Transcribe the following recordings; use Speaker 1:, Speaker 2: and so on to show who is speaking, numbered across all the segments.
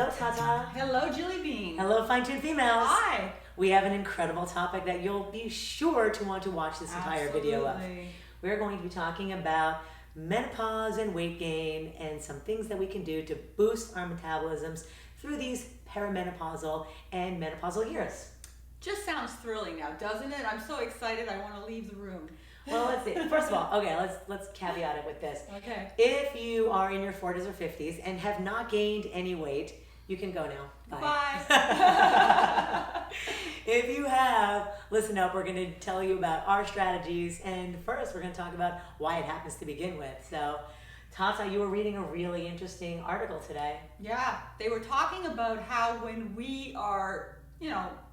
Speaker 1: Hello, Tata.
Speaker 2: Hello, Jilly Bean.
Speaker 1: Hello, fine-tuned females.
Speaker 2: Hi.
Speaker 1: We have an incredible topic that you'll be sure to want to watch this entire video of. We're going to be talking about menopause and weight gain and some things that we can do to boost our metabolisms through these perimenopausal and menopausal years.
Speaker 2: Just sounds thrilling now, doesn't it? I'm so excited I want to leave the room.
Speaker 1: Well, let's see. First of all, okay, let's caveat it with this.
Speaker 2: Okay.
Speaker 1: If you are in your 40s or 50s and have not gained any weight, you can go now. Bye. If you have, listen up, we're going to tell you about our strategies, and first we're going to talk about why it happens to begin with. So, Tata, you were reading a really interesting article today.
Speaker 2: Yeah, they were talking about how when we are,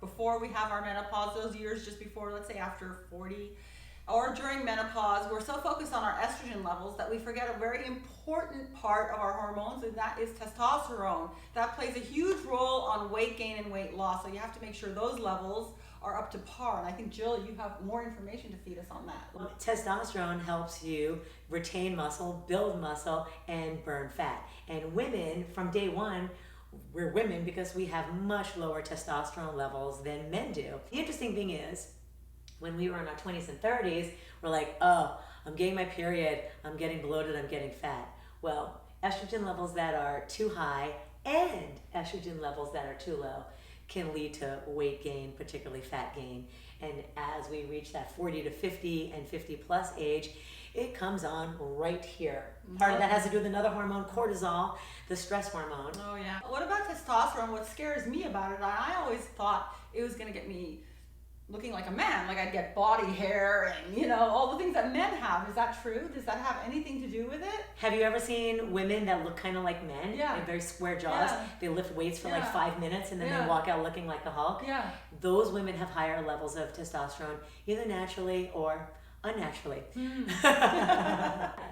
Speaker 2: before we have our menopause, those years just before, let's say after 40, or during menopause, we're so focused on our estrogen levels that we forget a very important part of our hormones, and that is testosterone. That plays a huge role on weight gain and weight loss, so you have to make sure those levels are up to par. And I think, Jill, you have more information to feed us on that.
Speaker 1: Well, testosterone helps you retain muscle, build muscle, and burn fat. And women, from day one, we're women because we have much lower testosterone levels than men do. The interesting thing is, when we were in our 20s and 30s, we're like, oh, I'm getting my period, I'm getting bloated, I'm getting fat. Well, estrogen levels that are too high and estrogen levels that are too low can lead to weight gain, particularly fat gain. And as we reach that 40 to 50 and 50 plus age, it comes on right here. Part of that has to do with another hormone, cortisol, the stress hormone.
Speaker 2: Oh yeah. What about testosterone? What scares me about it, I always thought it was gonna get me looking like a man, like I'd get body hair and all the things that men have. Is that true? Does that have anything to do with it?
Speaker 1: Have you ever seen women that look kind of like men?
Speaker 2: Yeah.
Speaker 1: Like very square jaws.
Speaker 2: Yeah.
Speaker 1: They lift weights for like 5 minutes and then
Speaker 2: Yeah.
Speaker 1: they walk out looking like the Hulk.
Speaker 2: Yeah.
Speaker 1: Those women have higher levels of testosterone, either naturally or unnaturally.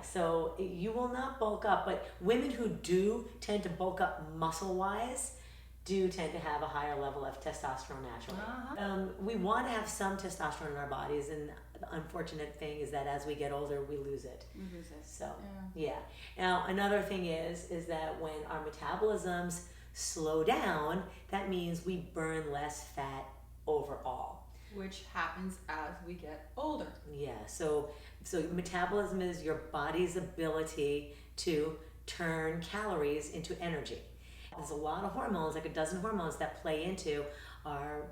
Speaker 1: So you will not bulk up, but women who do tend to bulk up muscle-wise do tend to have a higher level of testosterone naturally. We want to have some testosterone in our bodies, and the unfortunate thing is that as we get older, we lose it. So, yeah. Now, another thing is that when our metabolisms slow down, that means we burn less fat overall.
Speaker 2: Which happens as we get older.
Speaker 1: Yeah, so metabolism is your body's ability to turn calories into energy. There's a lot of hormones, like a dozen hormones, that play into our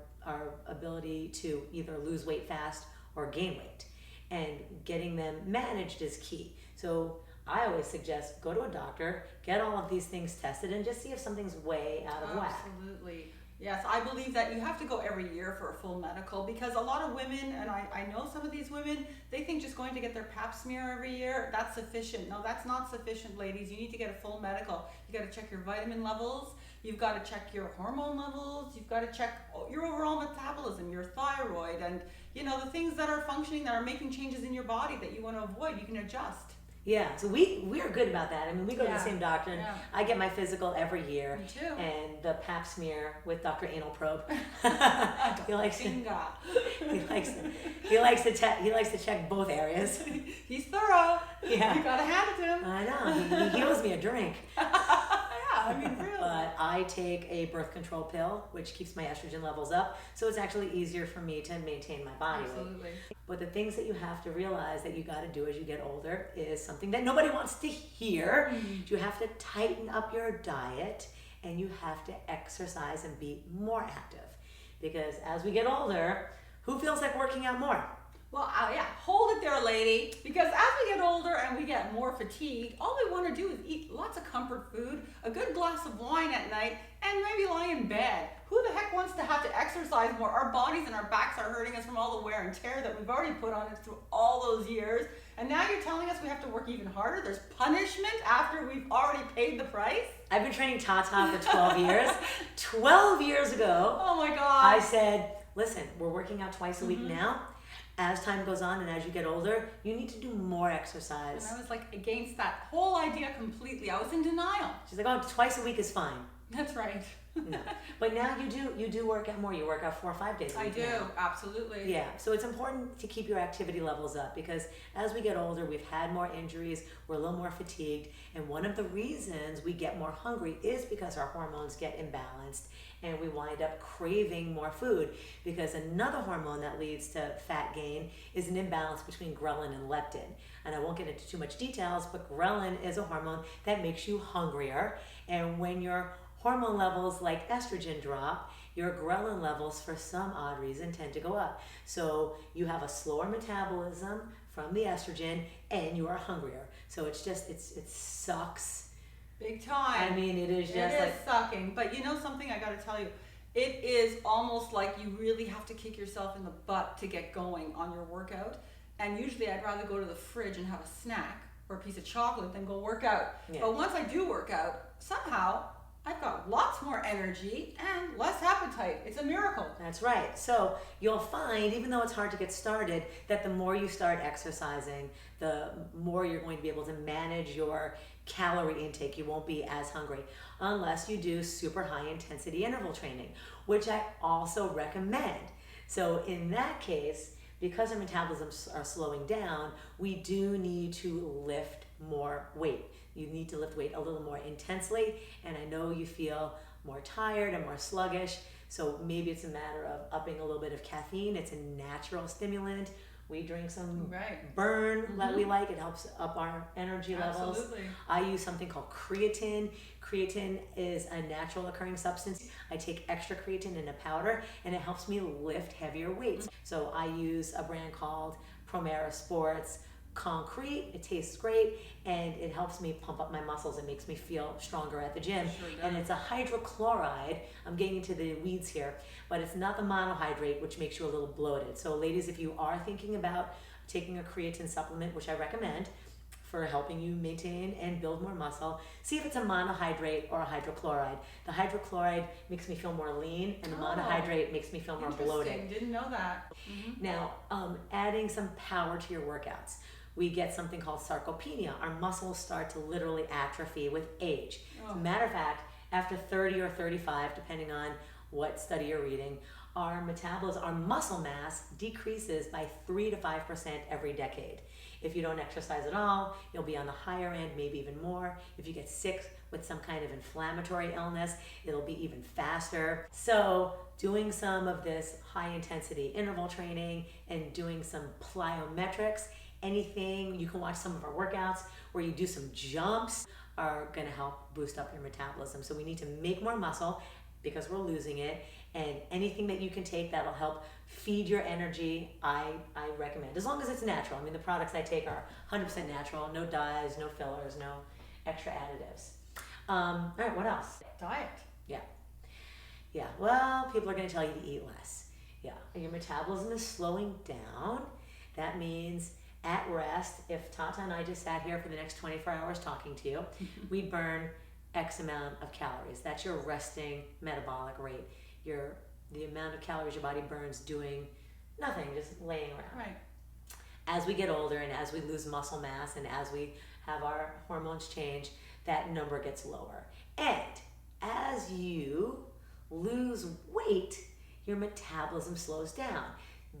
Speaker 1: ability to either lose weight fast or gain weight. And getting them managed is key. So I always suggest go to a doctor, get all of these things tested, and just see if something's way out of whack.
Speaker 2: Absolutely. Yes, I believe that you have to go every year for a full medical, because a lot of women, and I know some of these women, they think just going to get their pap smear every year, that's sufficient. No, that's not sufficient, ladies. You need to get a full medical. You got to check your vitamin levels. You've got to check your hormone levels. You've got to check your overall metabolism, your thyroid, and the things that are functioning, that are making changes in your body that you want to avoid. You can adjust.
Speaker 1: Yeah, so we're good about that. I mean, we go to the same doctor, and
Speaker 2: Yeah.
Speaker 1: I get my physical every year.
Speaker 2: Me too.
Speaker 1: And the pap smear with Dr. Anal Probe. he likes to check both areas.
Speaker 2: He's thorough.
Speaker 1: Yeah.
Speaker 2: You gotta hand it to him.
Speaker 1: I know. He heals me a drink.
Speaker 2: I mean, really.
Speaker 1: But I take a birth control pill, which keeps my estrogen levels up, so it's actually easier for me to maintain my body weight.
Speaker 2: Absolutely.
Speaker 1: But the things that you have to realize that you got to do as you get older is something that nobody wants to hear. You have to tighten up your diet, and you have to exercise and be more active. Because as we get older, who feels like working out more?
Speaker 2: Well, hold it there, lady. Because as we get older and we get more fatigued, all we want to do is eat lots of comfort food, a good glass of wine at night, and maybe lie in bed. Who the heck wants to have to exercise more? Our bodies and our backs are hurting us from all the wear and tear that we've already put on us through all those years. And now you're telling us we have to work even harder? There's punishment after we've already paid the price?
Speaker 1: I've been training Tata for 12 years. 12 years ago,
Speaker 2: Oh my God.
Speaker 1: I said, listen, we're working out twice a week now. As time goes on and as you get older, you need to do more exercise.
Speaker 2: And I was like against that whole idea completely. I was in denial.
Speaker 1: She's like, oh, twice a week is fine.
Speaker 2: That's right.
Speaker 1: No. But now you do work out more. You work out 4 or 5 days a
Speaker 2: I
Speaker 1: week
Speaker 2: do,
Speaker 1: now.
Speaker 2: absolutely.
Speaker 1: Yeah, so it's important to keep your activity levels up because as we get older, we've had more injuries, we're a little more fatigued, and one of the reasons we get more hungry is because our hormones get imbalanced and we wind up craving more food because another hormone that leads to fat gain is an imbalance between ghrelin and leptin. And I won't get into too much details, but ghrelin is a hormone that makes you hungrier, and when your hormone levels like estrogen drop, your ghrelin levels for some odd reason tend to go up. So you have a slower metabolism from the estrogen and you are hungrier. So it's just, it sucks.
Speaker 2: Big time.
Speaker 1: I mean, it is just
Speaker 2: It is
Speaker 1: like,
Speaker 2: sucking. But you know something I gotta tell you? It is almost like you really have to kick yourself in the butt to get going on your workout. And usually I'd rather go to the fridge and have a snack or a piece of chocolate than go work out.
Speaker 1: Yeah.
Speaker 2: But once I do work out, somehow I've got lots more energy and less appetite. It's a miracle.
Speaker 1: that's right. So you'll find, even though it's hard to get started, that the more you start exercising, the more you're going to be able to manage your calorie intake. You won't be as hungry unless you do super high intensity interval training, which I also recommend. So in that case, because our metabolisms are slowing down, we do need to lift more weight. You need to lift weight a little more intensely, and I know you feel more tired and more sluggish, so maybe it's a matter of upping a little bit of caffeine. It's a natural stimulant. We drink some burn that we like. It helps up our energy levels.
Speaker 2: Absolutely.
Speaker 1: I use something called creatine. Creatine is a natural occurring substance. I take extra creatine in a powder and it helps me lift heavier weights. So I use a brand called Promera Sports Concrete. It tastes great and it helps me pump up my muscles. It makes me feel stronger at the gym.
Speaker 2: Sure does.
Speaker 1: And it's a hydrochloride. I'm getting into the weeds here, but it's not the monohydrate, which makes you a little bloated. So ladies, if you are thinking about taking a creatine supplement, which I recommend for helping you maintain and build more muscle, see if it's a monohydrate or a hydrochloride. The hydrochloride makes me feel more lean and the monohydrate makes me feel more bloated.
Speaker 2: Interesting. Didn't know that.
Speaker 1: Now, adding some power to your workouts. We get something called sarcopenia. Our muscles start to literally atrophy with age. As a matter of fact, after 30 or 35, depending on what study you're reading, our metabolism, our muscle mass decreases by 3 to 5% every decade. If you don't exercise at all, you'll be on the higher end, maybe even more. If you get sick with some kind of inflammatory illness, it'll be even faster. So doing some of this high intensity interval training and doing some plyometrics, anything, you can watch some of our workouts where you do some jumps, are gonna help boost up your metabolism. So we need to make more muscle because we're losing it, and anything that you can take that'll help feed your energy, I recommend. As long as it's natural. I mean, the products I take are 100% natural, no dyes, no fillers, no extra additives. All right, what else?
Speaker 2: Diet.
Speaker 1: Yeah, well, people are gonna tell you to eat less. Yeah, your metabolism is slowing down. That means at rest, if Tata and I just sat here for the next 24 hours talking to you, we'd burn X amount of calories. That's your resting metabolic rate. The amount of calories your body burns doing nothing, just laying around.
Speaker 2: Right.
Speaker 1: As we get older and as we lose muscle mass and as we have our hormones change, that number gets lower. And as you lose weight, your metabolism slows down.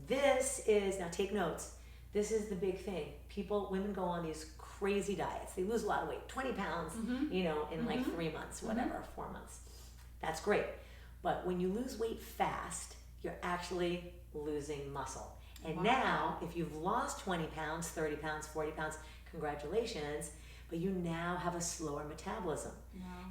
Speaker 1: This is, now take notes, this is the big thing. Women go on these crazy diets. They lose a lot of weight, 20 pounds, in like 3 months, whatever, 4 months. That's great. But when you lose weight fast, you're actually losing muscle. And now, if you've lost 20 pounds, 30 pounds, 40 pounds, congratulations, but you now have a slower metabolism.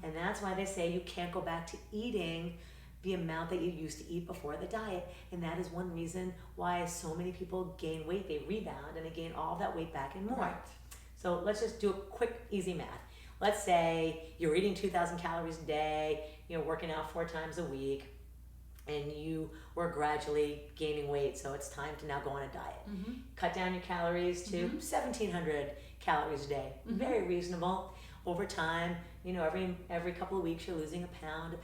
Speaker 1: And that's why they say you can't go back to eating the amount that you used to eat before the diet. And that is one reason why so many people gain weight. They rebound and they gain all that weight back and more.
Speaker 2: Right.
Speaker 1: So let's just do a quick, easy math. Let's say you're eating 2,000 calories a day, you're working out 4 times a week, and you were gradually gaining weight, so it's time to now go on a diet. Cut down your calories to 1,700 calories a day. Very reasonable. Over time, every couple of weeks you're losing a pound.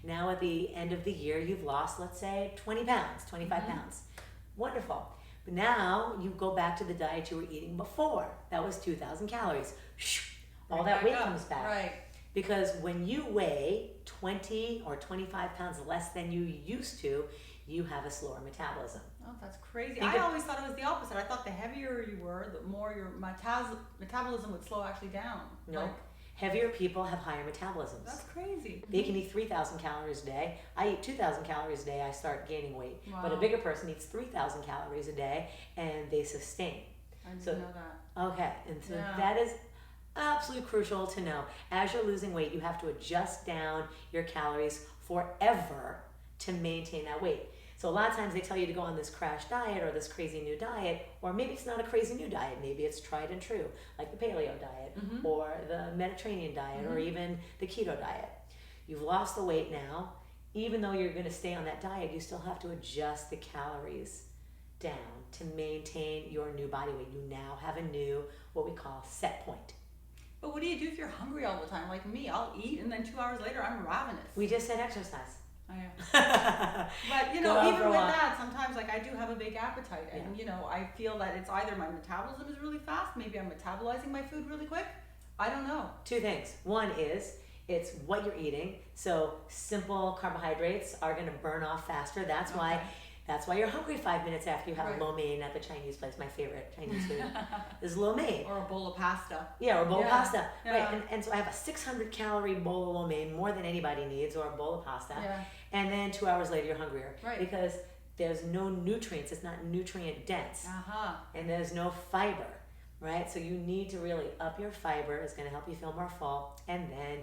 Speaker 1: Now at the end of the year, you've lost, let's say, 20 pounds, 25 pounds. Wonderful. But now you go back to the diet you were eating before. That was 2,000 calories. All that weight comes back.
Speaker 2: Right.
Speaker 1: Because when you weigh 20 or 25 pounds less than you used to, you have a slower metabolism.
Speaker 2: Oh, that's crazy. I always thought it was the opposite. I thought the heavier you were, the more your metabolism would slow actually down.
Speaker 1: No. Heavier people have higher metabolisms.
Speaker 2: That's crazy.
Speaker 1: They can eat 3,000 calories a day. I eat 2,000 calories a day, I start gaining weight.
Speaker 2: Wow.
Speaker 1: But a bigger person eats 3,000 calories a day and they sustain.
Speaker 2: I didn't know that.
Speaker 1: Okay, and so that is absolutely crucial to know. As you're losing weight, you have to adjust down your calories forever to maintain that weight. So a lot of times they tell you to go on this crash diet or this crazy new diet, or maybe it's not a crazy new diet, maybe it's tried and true, like the paleo diet or the Mediterranean diet or even the keto diet. You've lost the weight now. Even though you're going to stay on that diet, you still have to adjust the calories down to maintain your new body weight. You now have a new, what we call set point.
Speaker 2: But what do you do if you're hungry all the time? Like me, I'll eat and then 2 hours later I'm ravenous.
Speaker 1: We just said exercise.
Speaker 2: Oh, yeah. But you know, even with that, sometimes like I do have a big appetite, and you know, I feel that it's either my metabolism is really fast, maybe I'm metabolizing my food really quick. I don't know.
Speaker 1: Two things. One is it's what you're eating. So simple carbohydrates are going to burn off faster. That's why you're hungry 5 minutes after you have a lo mein at the Chinese place. My favorite Chinese food is lo mein.
Speaker 2: Or a bowl of pasta.
Speaker 1: Yeah, or a bowl of pasta. Yeah. Right, and so I have a 600 calorie bowl of lo mein, more than anybody needs, or a bowl of pasta.
Speaker 2: Yeah.
Speaker 1: And then 2 hours later you're hungrier.
Speaker 2: Right.
Speaker 1: Because there's no nutrients. It's not nutrient dense. And there's no fiber, right? So you need to really up your fiber. It's going to help you feel more full. And then,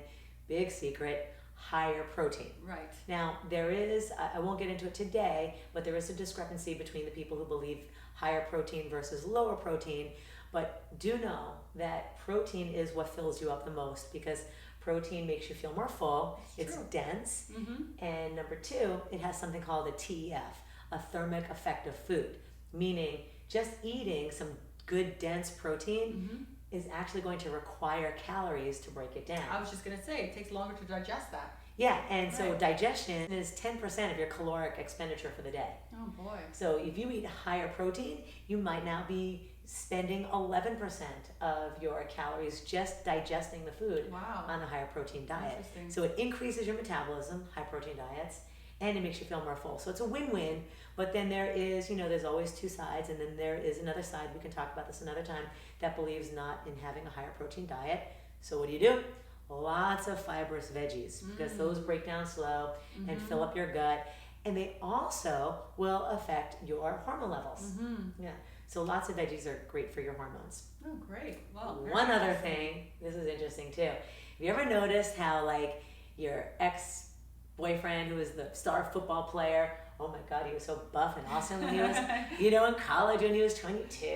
Speaker 1: big secret, higher protein.
Speaker 2: Right.
Speaker 1: Now, there is, I won't get into it today, but there is a discrepancy between the people who believe higher protein versus lower protein. But do know that protein is what fills you up the most, because protein makes you feel more full. It's dense. And number two, it has something called a TEF, a thermic effect of food, meaning just eating some good dense protein is actually going to require calories to break it down.
Speaker 2: I was just going to say, it takes longer to digest that.
Speaker 1: Yeah, and so digestion is 10% of your caloric expenditure for the day.
Speaker 2: Oh boy.
Speaker 1: So if you eat higher protein, you might now be spending 11% of your calories just digesting the food on a higher protein diet. So it increases your metabolism, high protein diets, and it makes you feel more full. So it's a win-win, but then there is, there's always two sides, and then there is another side, we can talk about this another time, that believes not in having a higher protein diet. So what do? Lots of fibrous veggies, because those break down slow and fill up your gut, and they also will affect your hormone levels. Yeah. So lots of veggies are great for your hormones.
Speaker 2: Oh, great. Well,
Speaker 1: one other thing, this is interesting too. Have you ever noticed how like your ex-boyfriend, who was the star football player, oh my God, he was so buff and awesome when he was, in college when he was 22.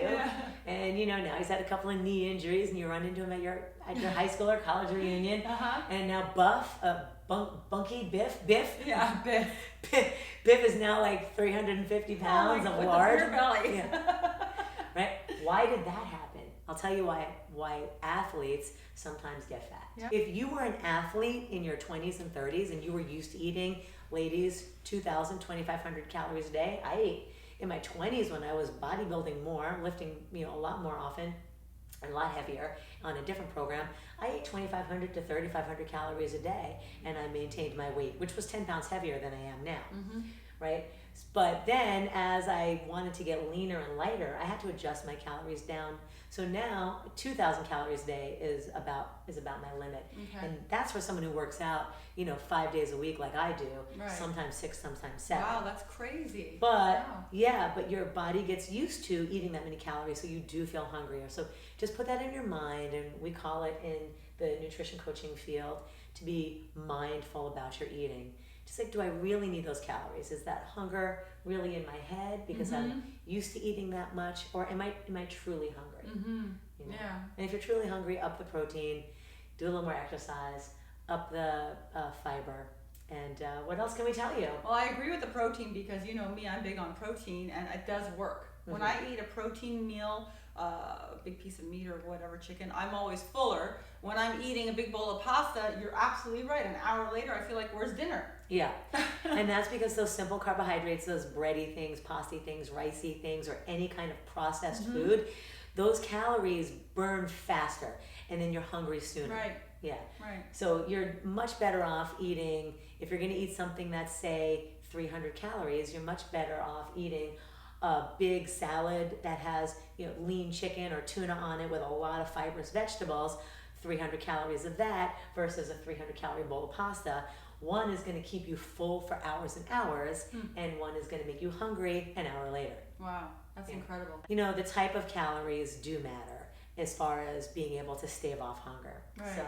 Speaker 1: And, now he's had a couple of knee injuries, and you run into him at your high school or college reunion. And now buff, bunky Biff.
Speaker 2: Yeah, Biff.
Speaker 1: Biff is now like 350 pounds of large.
Speaker 2: With belly.
Speaker 1: Right? Why did that happen? I'll tell you why athletes sometimes get fat. Yep. If you were an athlete in your 20s and 30s and you were used to eating, ladies, 2,000, 2,500 calories a day, I ate in my 20s when I was bodybuilding more, lifting a lot more often and a lot heavier on a different program. I ate 2,500 to 3,500 calories a day, and I maintained my weight, which was 10 pounds heavier than I am now, right? But then as I wanted to get leaner and lighter, I had to adjust my calories down. So now 2,000 calories a day is about my limit. And that's for someone who works out, 5 days a week like I do, sometimes 6, sometimes 7.
Speaker 2: Wow, that's crazy.
Speaker 1: But but your body gets used to eating that many calories, so you do feel hungrier. So just put that in your mind, and we call it in the nutrition coaching field to be mindful about your eating. Just like, do I really need those calories? Is that hunger really in my head because I'm used to eating that much, or am I truly hungry?
Speaker 2: Yeah.
Speaker 1: And if you're truly hungry, up the protein, do a little more exercise, up the fiber, and what else can we tell you?
Speaker 2: Well, I agree with the protein, because you know me, I'm big on protein, and it does work. When I eat a protein meal, a big piece of meat or whatever, chicken, I'm always fuller. When I'm eating a big bowl of pasta, you're absolutely right. An hour later, I feel like, where's dinner?
Speaker 1: Yeah. And that's because those simple carbohydrates, those bready things, pasty things, ricey things, or any kind of processed food, those calories burn faster, and then you're hungry sooner.
Speaker 2: Right.
Speaker 1: Yeah.
Speaker 2: Right.
Speaker 1: So you're much better off eating, if you're going to eat something that's, say, 300 calories, you're much better off eating a big salad that has, lean chicken or tuna on it with a lot of fibrous vegetables, 300 calories of that versus a 300 calorie bowl of pasta. One is going to keep you full for hours and hours, and one is going to make you hungry an hour later.
Speaker 2: Wow, that's incredible.
Speaker 1: The type of calories do matter as far as being able to stave off hunger.
Speaker 2: Right.
Speaker 1: So,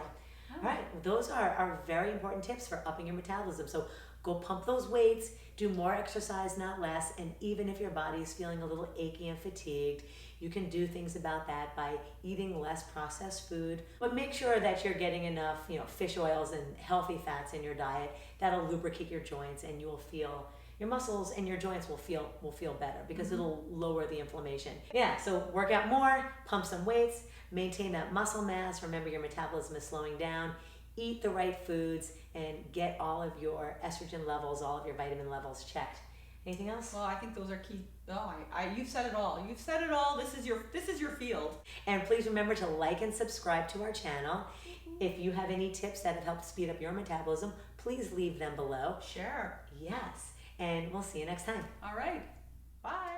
Speaker 1: all right, those are very important tips for upping your metabolism. So go pump those weights, do more exercise, not less, and even if your body is feeling a little achy and fatigued, you can do things about that by eating less processed food, but make sure that you're getting enough, fish oils and healthy fats in your diet. That'll lubricate your joints, and you will feel your muscles and your joints will feel better because it'll lower the inflammation. Yeah, so work out more, pump some weights, maintain that muscle mass. Remember, your metabolism is slowing down. Eat the right foods and get all of your estrogen levels, all of your vitamin levels checked. Anything else?
Speaker 2: Well, I think those are key. No, you've said it all. You've said it all. This is your field.
Speaker 1: And please remember to like and subscribe to our channel. If you have any tips that have helped speed up your metabolism, please leave them below.
Speaker 2: Share.
Speaker 1: Yes. And we'll see you next time.
Speaker 2: All right. Bye.